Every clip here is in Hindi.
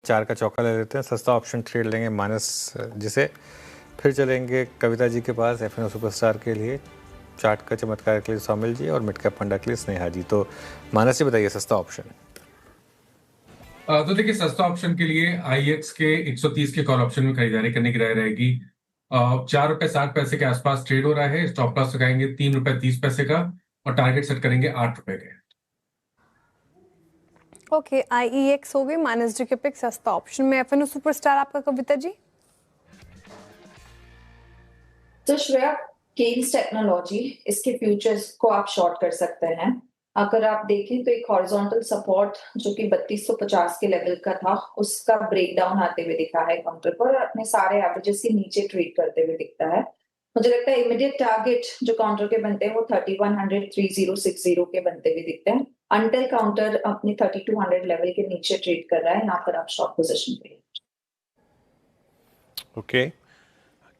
4 का चौका ले लेते हैं, सस्ता ऑप्शन ट्रेड लेंगे माइनस जिसे फिर चलेंगे कविता जी के पास एफएनओ सुपरस्टार के लिए, चार्ट का चमत्कार के लिए सौमिल जी और मिड कैप फंडा के लिए स्नेहा जी। तो मानस जी बताइए सस्ता ऑप्शन। तो देखिए, सस्ता ऑप्शन के लिए आईएक्स के 130 के कॉल ऑप्शन में खरीदारी करने की राय रहेगी। 4 रुपए 60 पैसे के आसपास ट्रेड हो रहा है। स्टॉप लॉस लगाएंगे 3 रुपए 30 पैसे का और टारगेट सेट करेंगे 8 रुपए के। ओके, आईईएक्स हो गई माइनस जी के पिक सस्ता ऑप्शन में। एफएनओ सुपरस्टार आपका कविता जी। तो श्रेया, केन्स टेक्नोलॉजी, इसके फ्यूचर्स को आप शॉर्ट कर सकते हैं। अगर आप देखें तो एक हॉरिजॉन्टल सपोर्ट जो कि 3250 के लेवल का था, उसका ब्रेकडाउन आते हुए दिखा है काउंटर पर और अपने सारे एवरेजेस के नीचे ट्रेड करते हुए दिखता है। मुझे लगता है इमीडिएट टारगेट जो काउंटर के बनते हैं वो 3100-3060 के बनते हुए दिखते हैं। अनटिल काउंटर अपने 3200 लेवल के नीचे ट्रेड कर रहा है, यहाँ पर आप शॉर्ट पोजीशन पे। ओके,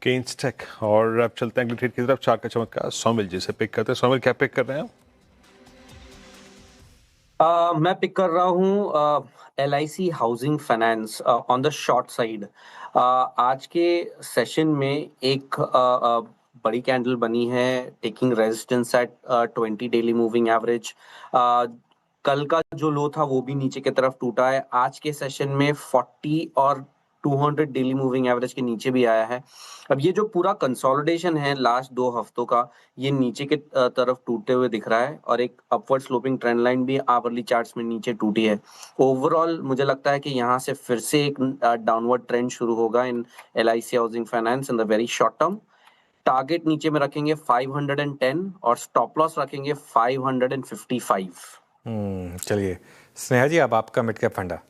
केन्स टेक। और अब चलते हैं अगली ट्रेड की तरफ। चार का चमत्कार सौमिल जी से पिक करते हैं। सौमिल, क्या पिक कर रहे हैं? मैं पिक कर रहा हूँ LIC housing finance on the short side. आज के सेशन में एक बड़ी कैंडल बनी है taking resistance at 20 daily moving average. कल का जो लो था वो भी नीचे की तरफ टूटा है। आज के सेशन में 40 और 200 डेली मूविंग एवरेज के नीचे भी आया है। अब ये जो पूरा कंसोलिडेशन है लास्ट 2 हफ्तों का, ये नीचे के तरफ टूटते हुए दिख रहा है और एक अपवर्ड स्लोपिंग ट्रेंड लाइन भी आवरली चार्ट्स में नीचे टूटी है। ओवरऑल मुझे लगता है कि यहाँ से फिर से एक डाउनवर्ड ट्रेंड शुरू होगा इन LIC housing finance in the very short term. Target नीचे में रखेंगे 510 और स्टॉप लॉस रखेंगे 555। चलिए स्नेहा जी, अब आपका मिड कैप फंडा।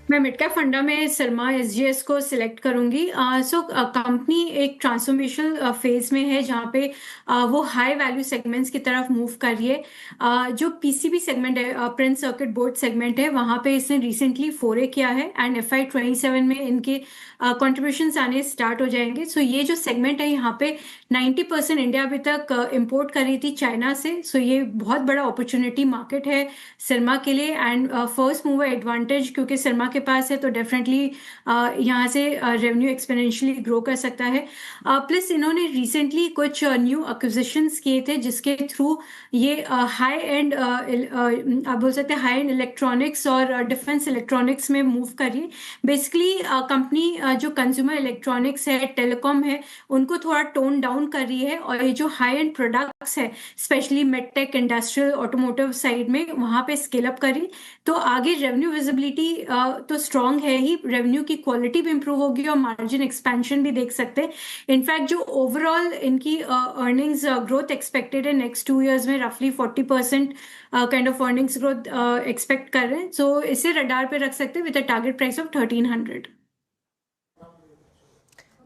मैं मिड कैप फंडा में सरमा SGS को सिलेक्ट करूंगी। कंपनी एक ट्रांसफॉर्मेशनल फेज में है जहाँ पे वो हाई वैल्यू सेगमेंट्स की तरफ मूव कर रही है। जो PCB सेगमेंट है, प्रिंट सर्किट बोर्ड सेगमेंट है, वहाँ पे इसने रिसेंटली फोरे किया है एंड FY 27 में इनके कंट्रीब्यूशंस आने स्टार्ट हो जाएंगे। सो ये जो सेगमेंट है यहाँ पे 90% इंडिया अभी तक इम्पोर्ट कर रही थी चाइना से। सो ये बहुत बड़ा अपॉर्चुनिटी मार्केट है सरमा के लिए एंड फर्स्ट मूवर एडवांटेज क्योंकि सरमा के पास है तो डेफिनेटली यहाँ से रेवेन्यू एक्सपोनेंशियली ग्रो कर सकता है। प्लस इन्होंने रिसेंटली कुछ न्यू एक्विजिशंस किए थे जिसके थ्रू ये हाई एंड आप बोल सकते हैं हाई एंड इलेक्ट्रॉनिक्स और डिफेंस इलेक्ट्रॉनिक्स में मूव कर रही है। बेसिकली कंपनी जो कंज्यूमर इलेक्ट्रॉनिक्स है, टेलीकॉम है, उनको थोड़ा टोन डाउन कर रही है और ये जो हाई एंड प्रोडक्ट्स है specially medtech, industrial, automotive side में वहाँ पे स्केल अप करी तो आगे रेवेन्यू विजिबिलिटी तो स्ट्रॉन्ग है ही, रेवेन्यू की क्वालिटी भी इंप्रूव होगी और मार्जिन एक्सपेंशन भी देख सकते हैं। इनफैक्ट जो ओवरऑल इनकी अर्निंग्स ग्रोथ एक्सपेक्टेड है नेक्स्ट 2 years में रफली 40% kind of earnings growth expect कर रहे हैं। सो इसे रडार पे रख सकते हैं with a target price of 1300।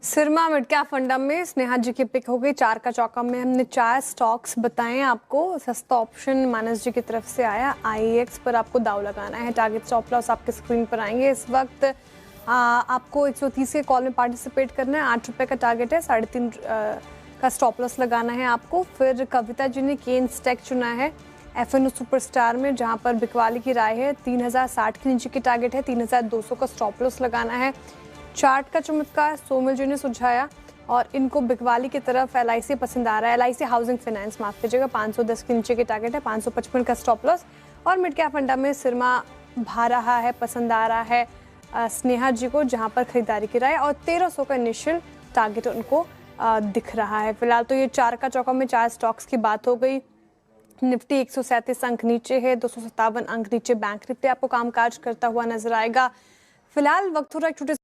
सिरमा मिड कैप फंडा में स्नेहा जी की पिक हो गई। 4 का चौका में हमने 4 स्टॉक्स बताए आपको। सस्ता ऑप्शन मानस जी की तरफ से आया। आईएक्स पर आपको दाव लगाना है। टारगेट स्टॉप लॉस आपके स्क्रीन पर आएंगे। इस वक्त आपको 130 के कॉल में पार्टिसिपेट करना है। 8 रुपये का टारगेट है। 3.5 का स्टॉप लॉस लगाना है आपको। फिर कविता जी ने केन्स टेक चुना है एफएनओ सुपरस्टार में, जहां पर बिकवाली की राय है 3060 के नीचे की टारगेट है। 3200 का स्टॉप लॉस लगाना है। चार्ट का चमत्कार सोमिल जी ने सुझाया और इनको बिकवाली की तरफ LIC पसंद आ रहा है। LIC हाउसिंग फाइनेंस, माफ कीजिएगा, 510 के नीचे की टारगेट है। 555 का स्टॉप लॉस। और मिड कैप फंडा में सिरमा भा रहा है, पसंद आ रहा है स्नेहा जी को, जहां पर खरीदारी की राय और 1300 का इनिशियल टारगेट उनको दिख रहा है। फिलहाल तो ये 4 का चौका में 4 स्टॉक्स की बात हो गई। निफ्टी 137 अंक नीचे है, 257 अंक नीचे बैंक निफ्टी आपको कामकाज करता हुआ नजर आएगा। फिलहाल वक्त हो रहा है छोटे